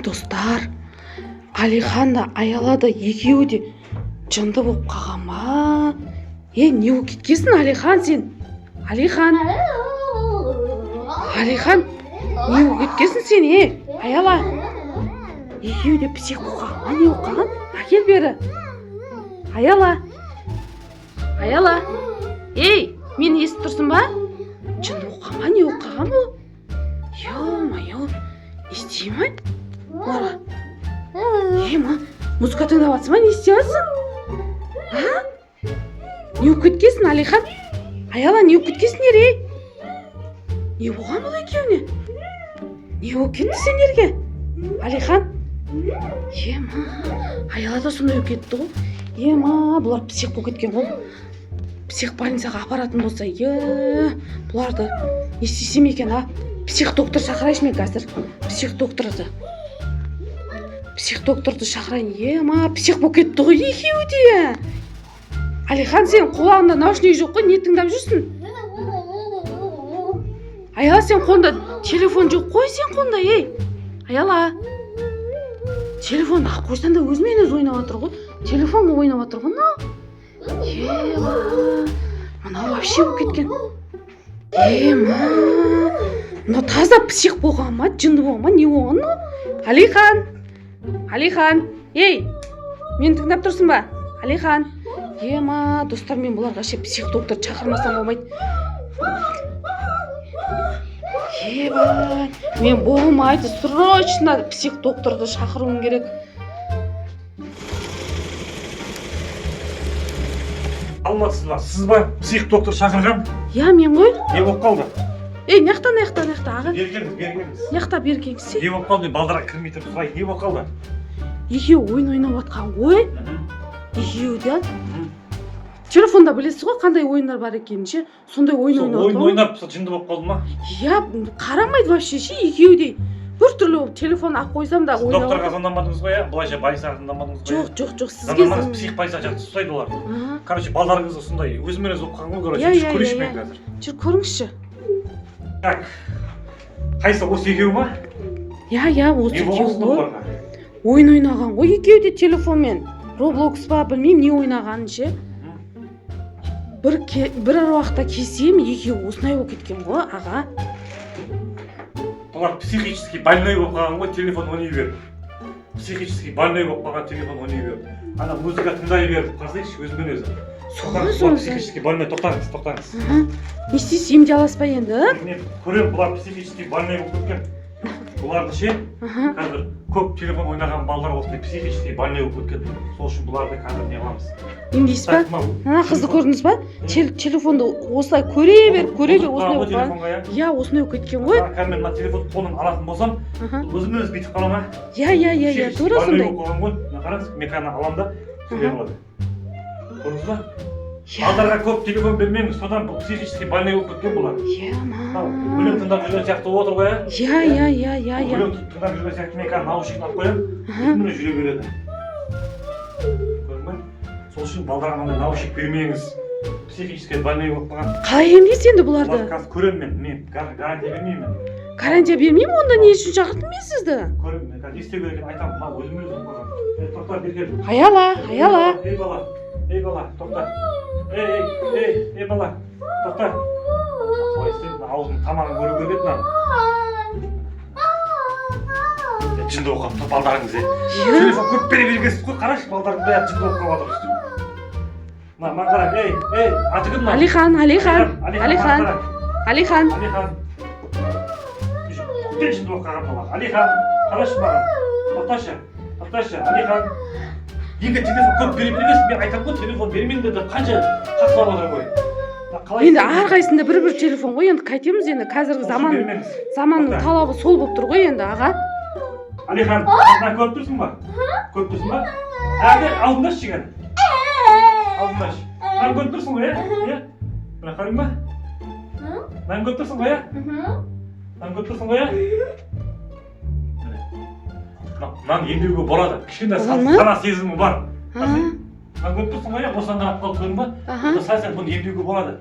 достар, Алихан да Аяла да екеуі де жынды болып қалған ма? Не болып кеткесін Алихан сен? Алихан, не болып кеткесін сен, Аяла? Екеуі де псих болып қалған ма? Не болып қалған? Әкел бері. Аяла, мені естіп тұрсың ба? Жынды болып қалған ма? Не болып қалған бұл? Ё-моё, естей ма? Оларға. Музыка тыңдап жатсың ба? Не істеп жатсың? Не болып кеткесің, Алихан? Аяла, не болып кеткесіңдер, Не болған бұл екеуіне? Не болып кетті сендерге? Алихан? Аяла да сондай болып кетті ғой. Бұлар псих болып кеткен ғой. Псих больницаға апаратын болса, бұларды не істесем екен, Псих доктор шақырайыншы мен қазір. Псих докторды шақырайын. Псих болып кетті ғой екеуі де. Алихан, сен құлағында наушник жоқ қой, не тыңдап жүрсің? Аяла, сен қолында телефон жоқ қой, сен қолында, Аяла. Телефонды алып қойсан да өзімен өзі ойнап отыр ғой. Телефонға ойнап отыр ғой, мынау вообще болып кеткен. Мынау таза псих болған ма, жынды болған ма, не болған? Алихан, мені тыңдап тұрсың ба? Алихан, достар, мен бұларға ше псих доктор шақырмасам болмайды. Мен болмайды, срочно псих докторды шақыруым керек. Алматсыз ба? Сіз ба? Псих доктор шақырған? Мен ғой. Не болып қалды? Наяқта, аға. Бергеніңіз. Наяқта бергенсіз. Не болып қалды? Балдарға кірмей тұрып сұрай. Не болып қалды? Екеуі ойын ойнап жатқан ғой. Екеуі де. Телефонда білесіз ғой, қандай ойындар бар екенін ше. Сондай ойын ойнап жатқан. Ойын ойнап жынды болып қалды ма? Қарамайды вообще ше, екеуі де. Бір түрлі телефон алып қойсам да ойнап. Докторға звондамадыңыз ғой, былайша больницаға звондамадыңыз ғой? Жоқ, сізге. Звондамадыңыз, псих больница жақты ұстайды олар. Короче, балдарыңыз сондай өзімен өзі оқыған ғой, короче, көрейінші мен қазір. Жүр, көріңізші. Так, қайсы осы екеуі ма? Осы екеуі ғой. Ойын ойнаған ғой екеуі де телефонмен. Roblox па, білмеймін не ойнағанын ше. Бір уақытта келсем, екеуі осындай болып кеткен ғой, аға. Бұлар психически больной болып қалған ғой, телефон ойнай беріп. Психически больной болып қалған телефон ойнай беріп. Ана музыка тыңдай беріп, қарсайшы өзімен өзі. Бұлар психически больной, тоқтаңыз. Не істейсіз, емде аласыз ба енді? Мен көрем, бұлар психически больной болып кеткен. Бұларды ше, қазір көп телефон ойнаған балдар осындай психически больной болып кеткен. Сол үшін бұларды қазір не қыламыз? Емдейсіз ба? Қызды көрдіңіз ба? Телефонды осылай көре бер, осындай болып кеткен. Осындай болып кеткен ғой. Кәдімгі мына телефонды қолынан алатын болсам, өзімен өзі бүйтіп қала ма? Тура сондай. Қараңыз, мен кәдімгі аламын да, сөйлей алады. Көрдіңіз ба? Балдарға көп телефон бермеңіз, содан бұл психически больной болып кеткен бұлар. Өлең тыңдап жүрген сияқты отыр ғой, Өлең тыңдап жүрген сияқты мен кәдімгі наушник алып қоямын, өзімен жүре береді. Көрдің ба? Сол үшін балдарға мынандай наушник бермеңіз. Психически больной болып қалған. Қалай емдейсіз енді бұларды? Қазір көремін мен гарантия бермеймін. Гарантия бермеймін, онда не үшін шақырдым мен сізді? Көремін, мен қазір не істеу керек екенін айтамын, өзімен өзі болып қалған. Тоқта, бергел. Аяла. Ей бала, тоқта. Ей бала, тоқта. Солай істейді, аузының тамағын көру керек еді. Жынды болып қалыпты балдарыңыз. Телефон көп бере бергенсіз ғой, қарашы балдардың бәрі жынды болып қалып жатыр. Маған қара, аты кім мына? Алихан. Көптен жынды болып қалған бала. Алихан, қарашы маған. Тоқташы, Алихан. Неге телефон көп бере бересіз? Мен айтамын ғой, телефон бермейін деді, қанша шақырып отыр ғой. Енді әрқайсысында бір телефон ғой, енді қайтеміз енді, қазіргі заманның талабы сол болып тұр ғой енді, аға. Алихан, мына көріп тұрсың ба? Алдындашы жігені. Алдындашы. Мына көріп тұрсың ғой, Мына қарың ба? Мына көріп тұрсың ғой, Мынаны емдеуге болады. Кішкентай сана сезімі бар. Мына көріп тұрсың ғой, осыдан қарап қалып көрдің ба? Сәл бұны емдеуге болады.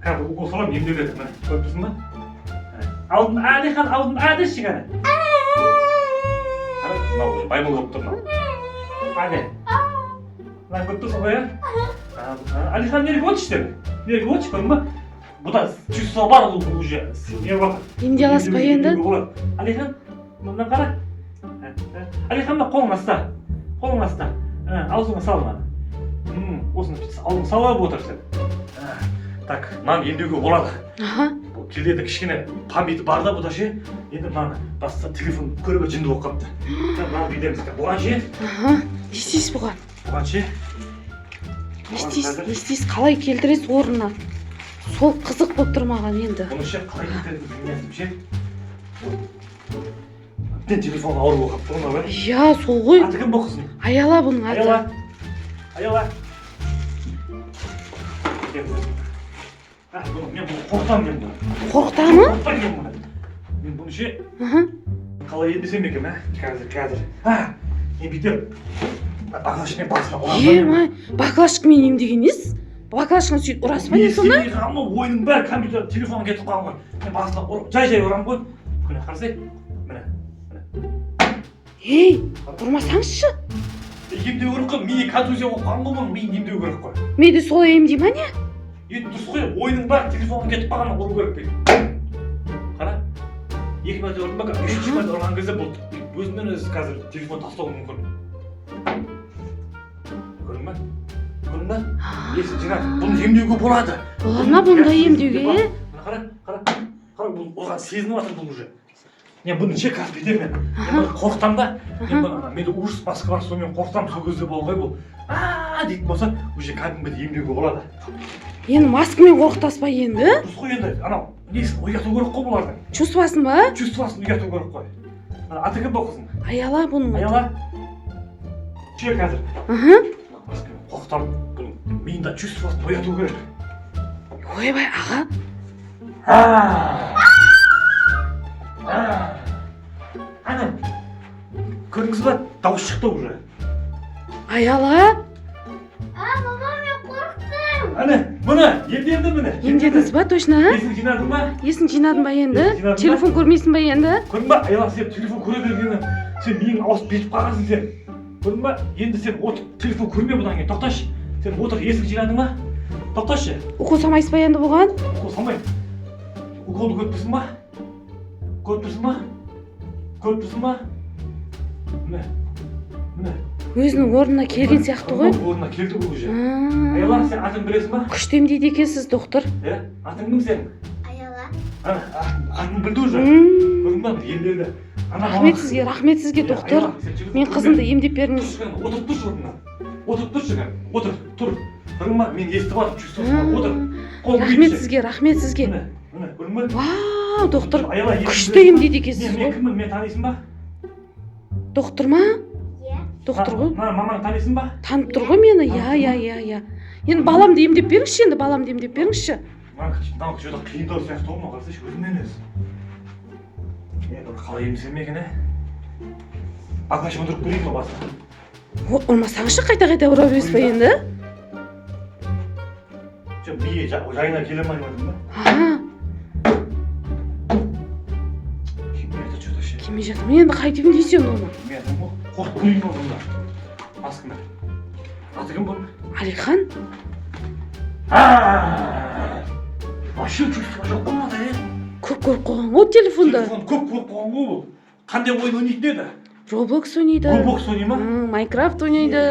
Қазір укол саламын, емделеді. Мына көріп тұрсың ба? Алихан, алдын әдеш жігені. мынау уже баймыл болып тұр мынау. Әне. Мынаны көріп тұрсың ғой, Алихан неге отыр іште? Неге отыр, көрдің ба? Бұда чувство бар ол уже. Не бар? Емдей аласыз ба енді? Алихан, мынаны қара. Алихан, мына қолың аста. Қолың аста. Аузыңа сал мынаны. Осыны аузыңа салып отыр сен. Так, мынаны емдеуге болады. Бұл келеді кішкене памяті бар да бұда ше. Енді мынаны баста телефон көріп жынды болып қапты. Мынаны бүйтеміз. Бұған ше. Не істейсіз бұған? Бұған ше. Не істейсіз, қалай келтіресіз орнына? Сол қызық болып тұр маған енді. Бұны ше қалай келтіретінін білмедім ше. Әбден телефон ауыр болып қапты ғой мына. Иә, сол ғой. Аты кім бұл қыздың? Аяла бұның аты. Аяла. Мен бұны қорқытамын мен бұны. Қорқытамы? Қорқытамын мен бұны. Мен бұны ше қалай емдесем екен, қазір. Мен бүйтем. Баклашкамен басына ұрам. Баклашкамен емдегенсіз? Баклашканы сөйтіп ұрасыз ба не сонда? Мен сенің ойының бәрі компьютер, телефонға кетіп қалған ғой. Мен басына жай ұрам ғой. Күні қарасай. Міне. Ей, ұрмасаңызшы. Емдеу керек қой, миы контузия болып қалған ғой, бұның миын емдеу керек қой. Мені солай емдей ма не? Дұрыс қой, ойының бәрі телефонға кетіп қалғаннан ұру керек дейді. Қара. 2 мәрте ұрдым ба, 3 мәрте ұрған кезде бұл өзімен өзі қазір телефон тастауы мүмкін. Көрдің ба? Есін жинап, бұны емдеуге болады. Болады ма бұнда емдеуге? Қара, бұл оған сезініп жатыр бұл уже. Мен бұны ше қазір бүйтемін мен. Мен қорқытам да, менде ужас маска бар, сонымен қорқытам, сол кезде болғай бұл. Дейтін болса, уже кәдімгідей емдеуге болады. Енді маскамен қорқытасыз ба енді? Дұрыс қой енді, анау несін ояту керек қой бұлардың. Чувствосын ба? Чувствосын ояту керек қой. Аты кім бұл қыздың? Аяла бұның аты. Аяла? Ше қазір. Маскамен қорқытам, бұның миында чувствосын ояту керек. Ойбай, аға. Ана, көрдіңіз ба? Дауыс шықты уже. Аяла? Мама, мен қорқтым. Ана, мұны, емденді міне. Емдедіңіз ба, точно? Есін жинадың ба? Есін жинадың ба енді? Есін жинадың ба? Телефон көрмейсің ба енді? Көрдің ба? Аяла, сен телефон көре бергені, сен миың ауысып кетіп қалғансың сен. Көрдің ба? Енді сен отыр, телефон көрме бұдан кейін, тоқташы. Сен отыр, есін жинадың ба? Тоқташы. Укол салмайсыз ба енді бұған? Укол салмайын. Уколды көріп тұрсың ба? Көріп тұрсың ба? Міне. Өзінің орнына келген сияқты ғой. Орнына келді бұл уже. Аяла, сен атың білесің ба? Күшті емдейді екенсіз, доктор. Атың кім сенің? Аяла. Атың білді уже. Көрдің ба? Емдеді. Рахмет сізге, доктор. Мен қызымды емдеп беріңіз. Отырып тұршы орнына. Отырып тұршы. Тұр. Көрдің ба? Мен естіп жатырмын, чувствосын. Отыр. Рахмет сізге. Міне, көрдің ба? Вау, доктор. Күшті емдейді екенсіз ғой. Мен кіммін? Мен танисың ба? Доктор ма? Доктор ғой. Мамаң танисың ба? Танып тұр ғой мені. Я. Енді баламды емдеп беріңізші, Мынау что-то қиындау сияқты ғой, мынау қарасайшы, өзімнен өзі. Қалай емдесем екен, Баклашкамен ұрып көрейін ба басына? Ұрмасаңызшы, қайта ұра бересіз ба енді? Миы жайына келе ма демедім ба? Келмейді что-то ше. Келмей жатыр ма енді, қайтып емдейсің оны? Мен қорқып көрейін ба бұнда? Маскамен. Аты кім бұның? Алихан? Вообще чувство жоқ болмады, Көп көріп қойған ғой телефонда. Телефон көп көріп қойған ғой бұл. Қандай ойын ойнайтын еді? Roblox ойнайды. Roblox ойнай ма? Minecraft ойнайды.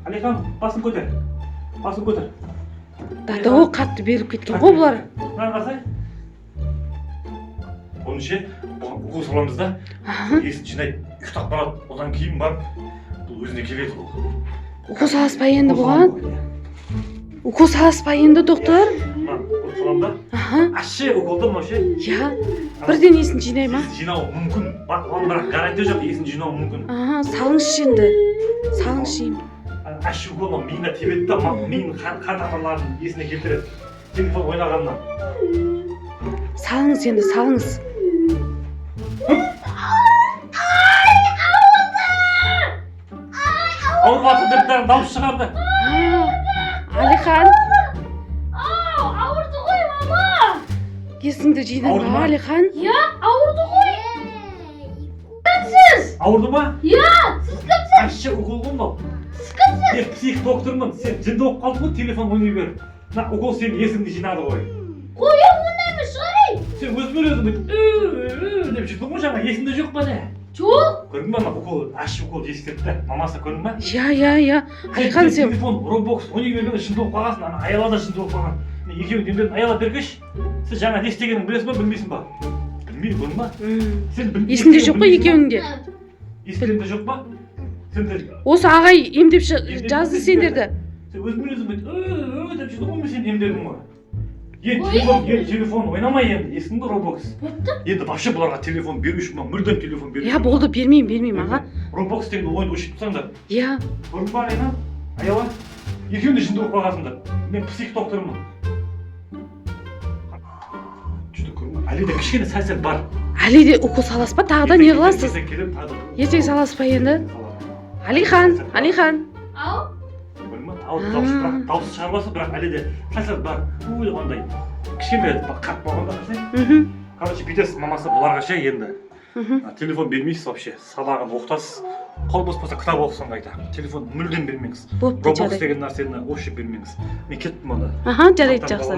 Алихан, басын көтер. До того қатты беріп кеткен ғой бұлар. Мына қарасай. Оны ше, укол саламыз да. Есін жинайды, ұйықтап барады. Одан кейін барып, бұл өзіне келеді бұл. Укол саласыз ба енді бұған? Укол саласыз ба енді, доктор? Укол салам да. Аше уколды мынау ше. Иә. Бірден есін жинай ма? Жинау мүмкін. Оның бірақ гарантия жоқ, есін жинау мүмкін. Салыңызшы енді. Салыңызшы енді. Аш уколы миына тебеді да, миының қан тамырларын есіне келтіреді. Телефон ойнағаннан. Салыңыз енді, салыңыз. Ауырып жатыр деп дауыс шығарды. Алихан. Ауырды ғой, мама. Есіңді жинай ма, Алихан? Ауырды ғой. Ауырды ма? Иә, сіз кімсіз? Ащы укол ғой мынау. Сіз кімсіз? Мен псих доктормын. Сен жынды болып қалдың ғой, телефон ойнай бер. Мына укол сенің есіңді жинады ғой. Қоя ондай емес шығарай. Сен өзімен өзің бүйтіп деп жүрдің ғой жаңа, есіңде жоқ па не? Жоқ. Көрдің ба ана укол, ащы укол жестерді. Мамасы көрдің ба? Иә. Алихан сен телефон, робокс ойнай бергенде жынды болып қалғансың. Ана Аяла да жынды болып қалған. Мен екеуің демдерін Аяла бергеш. Сіз жаңа не істегенін білесің ба, білмейсің ба? Білмейді көрдің ба? Сен есінде жоқ па екеуің де? Есіңде жоқ па? Сен де осы ағай емдеп жазды сендерді. сен өзімен өзің бүйтіп деп жүрдің ғой, мен сені емдедім ғой. Телефон ойнамай енді, есіңде робокс. Енді вообще бұларға телефон беруші ма? Мүлдем телефон беруші. Иә болды, бермеймін аға. Робокс деген ойынды ойшып тұрсаңдар. Иә. Көрдің ба Алина? Аяла? Екеуің де жынды болып қалғансыңдар. Мен псих доктормын. Жүді көрдің ба? Әлі де кішкене сәл бар. Әлі де укол саласыз ба? Тағы да не қыласыз? Ертең саласыз ба енді? Алихан. Ау? Дауысы шығарбаса, бірақ әлі де сәл бар. Андай кішкене қатты болғанда қасай. Короче, бүйтесіз, мамасы бұларға ше енді. Телефон бермейсіз вообще, сабағын оқытасыз. Қол бос болса кітап оқысын қайта. Телефон мүлдем бермеңіз. Робокс деген нәрсені вообще бермеңіз. Мен кеттім онда. Жарайды, жақсы.